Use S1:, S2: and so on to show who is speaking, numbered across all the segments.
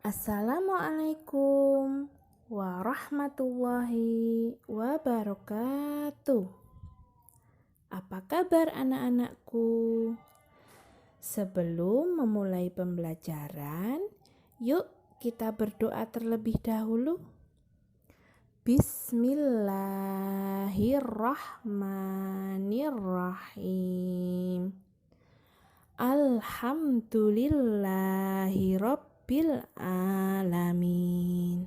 S1: Assalamualaikum warahmatullahi wabarakatuh. Apa kabar anak-anakku? Sebelum memulai pembelajaran, yuk kita berdoa terlebih dahulu. Bismillahirrahmanirrahim. Alhamdulillahi Rabbil alamin.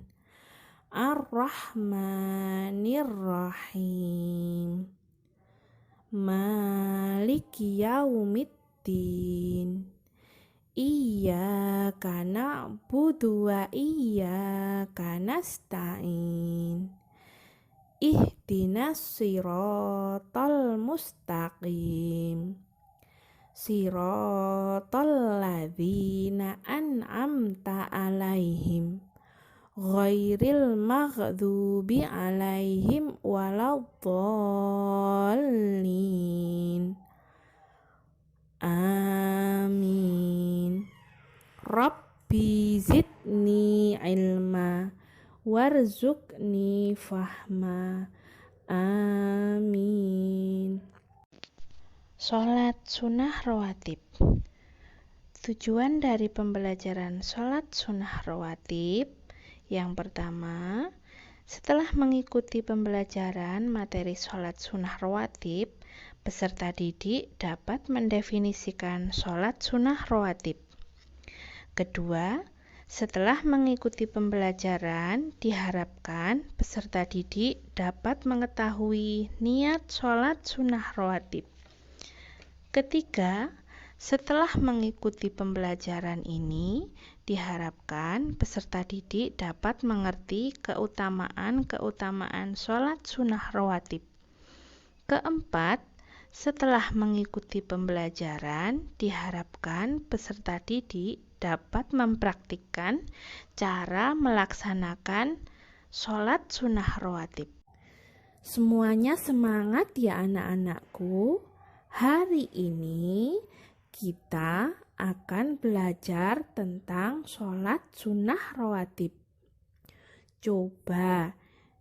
S1: Ar-Rahmanir-Rahim. Maliki yaumiddin. Iyyaka na'budu wa iyyaka nasta'in. Ihdinas siratal mustaqim. Siratal ladzina an'amta alaihim ghairil maghdubi alaihim waladdallin. Amin. Rabbi zidni ilma warzuqni fahma. Amin. Sholat sunnah rawatib. Tujuan dari pembelajaran sholat sunnah rawatib yang pertama, setelah mengikuti pembelajaran materi sholat sunnah rawatib, peserta didik dapat mendefinisikan sholat sunnah rawatib. Kedua, setelah mengikuti pembelajaran, diharapkan peserta didik dapat mengetahui niat sholat sunnah rawatib. Ketiga, setelah mengikuti pembelajaran ini, diharapkan peserta didik dapat mengerti keutamaan-keutamaan sholat sunnah rawatib. Keempat, setelah mengikuti pembelajaran, diharapkan peserta didik dapat mempraktikkan cara melaksanakan sholat sunnah rawatib. Semuanya semangat ya anak-anakku. Hari ini kita akan belajar tentang sholat sunnah rawatib. Coba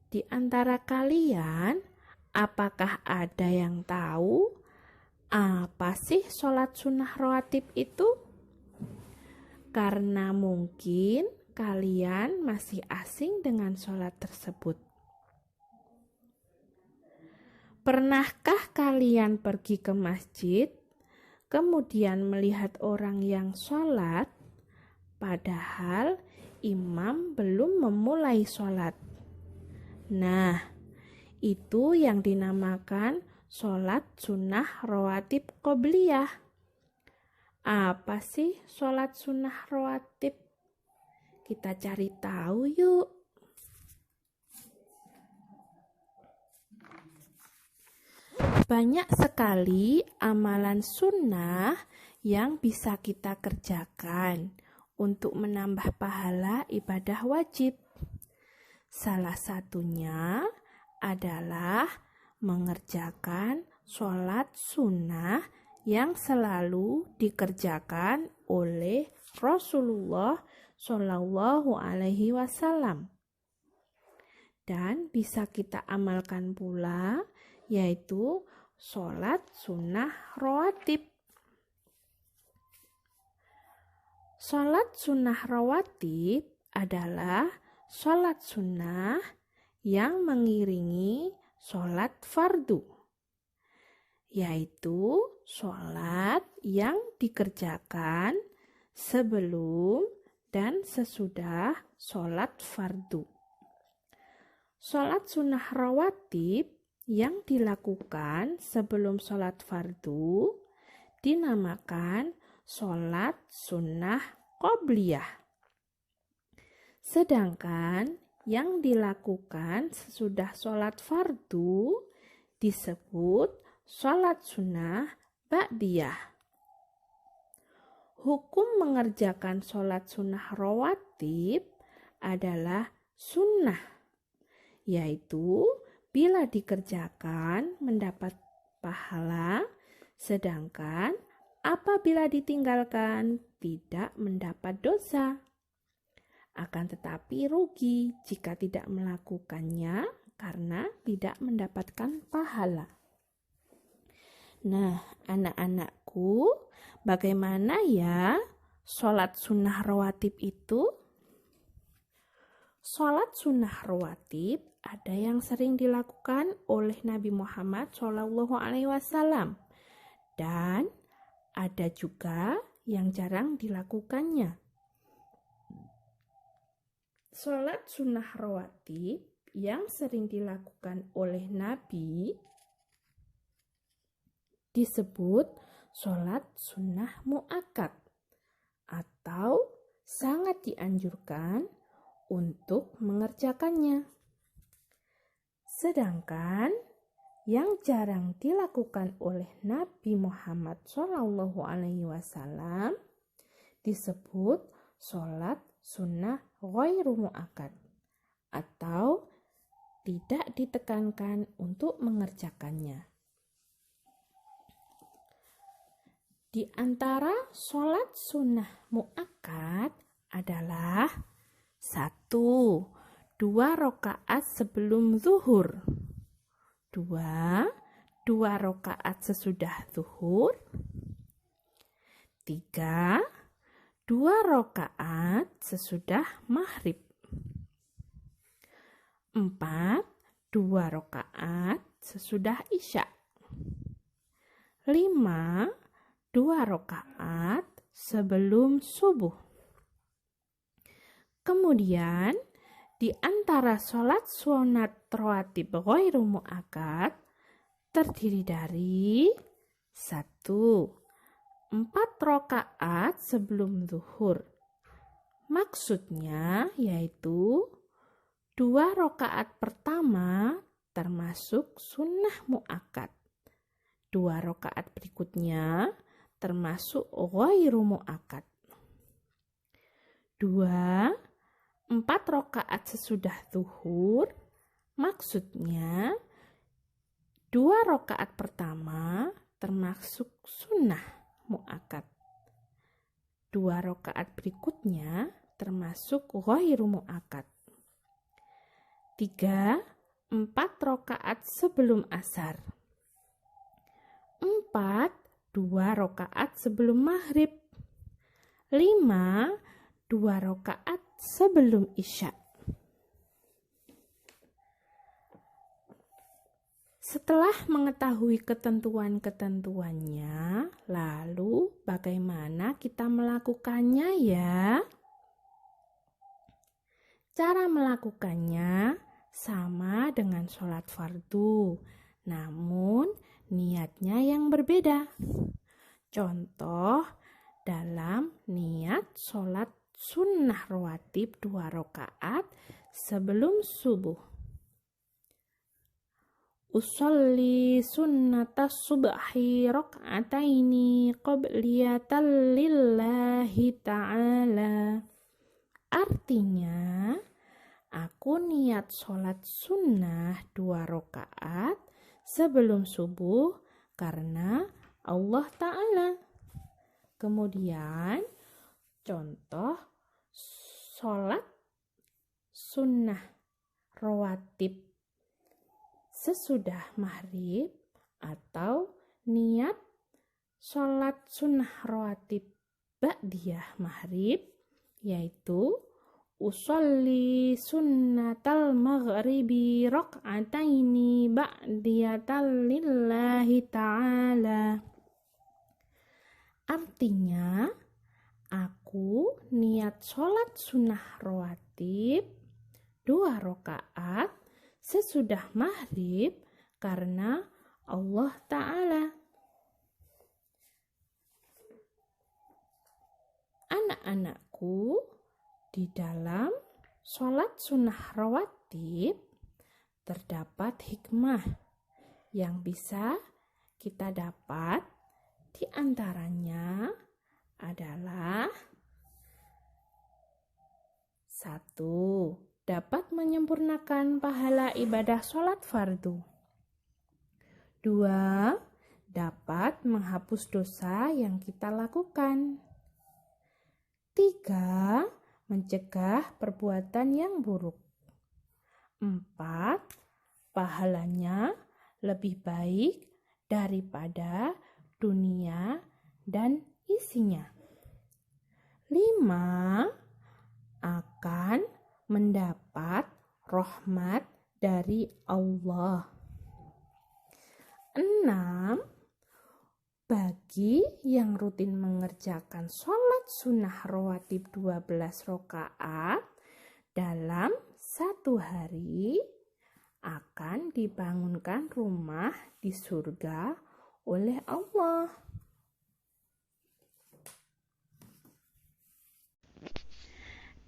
S1: di antara kalian, apakah ada yang tahu apa sih sholat sunnah rawatib itu? Karena mungkin kalian masih asing dengan sholat tersebut. Pernahkah kalian pergi ke masjid, kemudian melihat orang yang sholat, padahal imam belum memulai sholat? Nah, itu yang dinamakan sholat sunnah rawatib qobliyah. Apa sih sholat sunnah rawatib? Kita cari tahu yuk. Banyak sekali amalan sunnah yang bisa kita kerjakan untuk menambah pahala ibadah wajib. Salah satunya adalah mengerjakan sholat sunnah yang selalu dikerjakan oleh Rasulullah Shallallahu Alaihi Wasallam. Dan bisa kita amalkan pula, yaitu sholat sunnah rawatib. Sholat sunnah rawatib adalah sholat sunnah yang mengiringi sholat fardu, yaitu sholat yang dikerjakan sebelum dan sesudah sholat fardu. Sholat sunnah rawatib yang dilakukan sebelum sholat fardu dinamakan sholat sunnah qobliyah. Sedangkan yang dilakukan sesudah sholat fardu disebut sholat sunnah ba'diyah. Hukum mengerjakan sholat sunnah rawatib adalah sunnah, yaitu bila dikerjakan mendapat pahala, sedangkan apabila ditinggalkan tidak mendapat dosa. akan tetapi rugi jika tidak melakukannya karena tidak mendapatkan pahala. Nah, anak-anakku, bagaimana ya sholat sunnah rawatib itu? Sholat sunnah rawatib ada yang sering dilakukan oleh Nabi Muhammad SAW dan ada juga yang jarang dilakukannya. Sholat sunnah rawatib yang sering dilakukan oleh Nabi disebut sholat sunnah mu'akkad atau sangat dianjurkan untuk mengerjakannya. Sedangkan yang jarang dilakukan oleh Nabi Muhammad SAW disebut sholat sunnah ghairu mu'akkad atau tidak ditekankan untuk mengerjakannya. Di antara sholat sunnah mu'akkad adalah 1. 2 rakaat sebelum zuhur. 2 rakaat sesudah zuhur. 3 2 rakaat sesudah maghrib. 4 2 rakaat sesudah isya. 5 2 rakaat sebelum subuh. Kemudian, di antara sholat sunat rawatib ghairu mu'akkad terdiri dari 1. 4 rakaat sebelum zuhur. Maksudnya yaitu 2 rakaat pertama termasuk sunnah mu'akkad. 2 rakaat berikutnya termasuk ghairu mu'akkad. 2 4 rakaat sesudah zuhur, maksudnya 2 rakaat pertama termasuk sunnah mu'akkad. 2 rakaat berikutnya termasuk ghairu mu'akkad. 3 4 rakaat sebelum asar. 4 2 rakaat sebelum maghrib. 5 2 rakaat sebelum isya. Setelah mengetahui ketentuan-ketentuannya, lalu bagaimana kita melakukannya ya? Cara melakukannya sama dengan sholat fardu, namun niatnya yang berbeda. Contoh, dalam niat sholat sunnah rawatib 2 rakaat sebelum subuh. Usolli sunnatas subhi raka'ataini qabliyatan lillahi ta'ala. Artinya, aku niat sholat sunnah 2 rakaat sebelum subuh karena Allah Ta'ala. Kemudian, contoh sholat sunnah rawatib sesudah maghrib atau niat sholat sunnah rawatib ba'diyah maghrib, yaitu usolli sunnatal maghribi rak'ataini ba'diyatan lillahi ta'ala. Artinya, aku niat sholat sunnah rawatib 2 rakaat sesudah maghrib karena Allah Ta'ala. Anak-anakku, di dalam sholat sunnah rawatib terdapat hikmah yang bisa kita dapat. Di antaranya adalah 1. Dapat menyempurnakan pahala ibadah sholat fardu. 2. Dapat menghapus dosa yang kita lakukan. 3. mencegah perbuatan yang buruk. 4. Pahalanya lebih baik daripada dunia dan isinya. 5. Akan mendapat rahmat dari Allah. 6. Bagi yang rutin mengerjakan sholat sunnah rawatib 12 rakaat dalam satu hari, akan dibangunkan rumah di surga oleh Allah.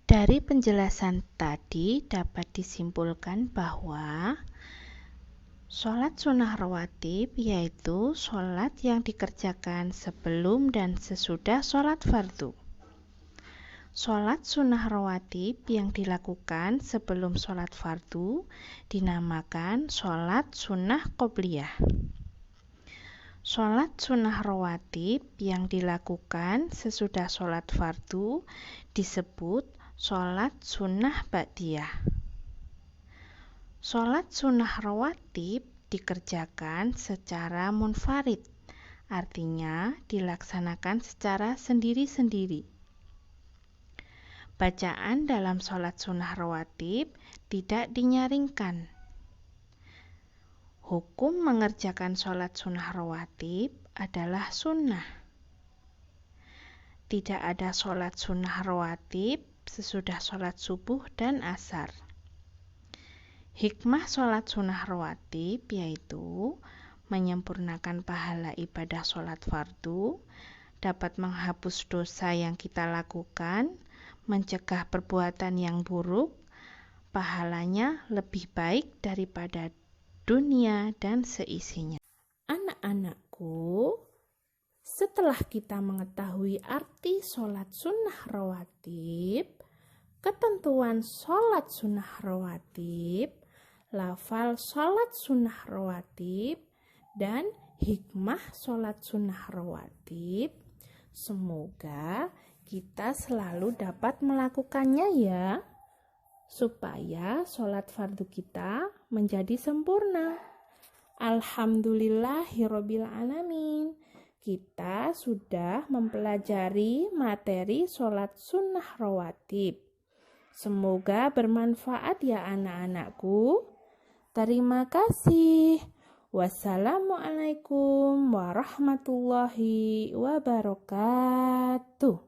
S1: Dari penjelasan tadi dapat disimpulkan bahwa sholat sunnah rawatib yaitu sholat yang dikerjakan sebelum dan sesudah sholat fardu. Sholat sunnah rawatib yang dilakukan sebelum sholat fardu dinamakan sholat sunnah qobliyah. Sholat sunnah rawatib yang dilakukan sesudah sholat fardu disebut sholat sunnah ba'diyah. Sholat sunnah rawatib dikerjakan secara munfarid, artinya dilaksanakan secara sendiri-sendiri. Bacaan dalam sholat sunnah rawatib tidak dinyaringkan. Hukum mengerjakan sholat sunnah rawatib adalah sunnah. Tidak ada sholat sunnah rawatib sesudah sholat subuh dan asar. Hikmah sholat sunnah rawatib yaitu menyempurnakan pahala ibadah sholat fardu, dapat menghapus dosa yang kita lakukan, mencegah perbuatan yang buruk, pahalanya lebih baik daripada dunia dan seisinya. Anak-anakku, setelah kita mengetahui arti sholat sunnah rawatib, ketentuan sholat sunnah rawatib, lafal sholat sunnah rawatib, dan hikmah sholat sunnah rawatib, semoga kita selalu dapat melakukannya ya, supaya sholat fardu kita menjadi sempurna. Alhamdulillahirabbil alamin. Kita sudah mempelajari materi sholat sunnah rawatib. Semoga bermanfaat ya anak-anakku. Terima kasih. Wassalamualaikum warahmatullahi wabarakatuh.